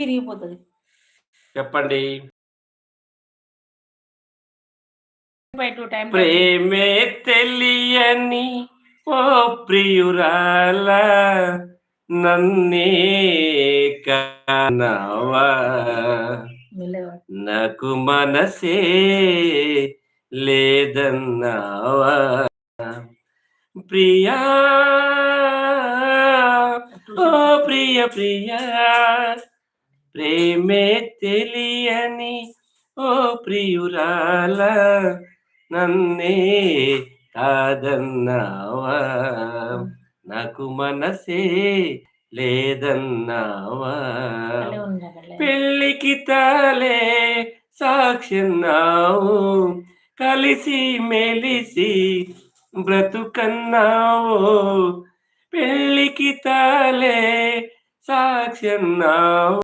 తిరిగిపోతది. చెప్పండి. By 2 time table. ప్రేమే తెలియని ఓ ప్రియురాలా నన్నే కానవా మెల్లగా. నాకు మనసే లేదన్నావా ప్రియా ఓ ప్రియ ప్రియా ప్రేమే తెలియని ఓ ప్రియురాల నన్నే కాదన్నావా నాకు మనసే లేదన్నావా భలే ఉంది భలే. పెళ్ళికి తాలే సాక్షన్నావు కలిసి మెలిసి బ్రతుకన్నావు పెళ్ళికి తాలే సాక్షన్నావు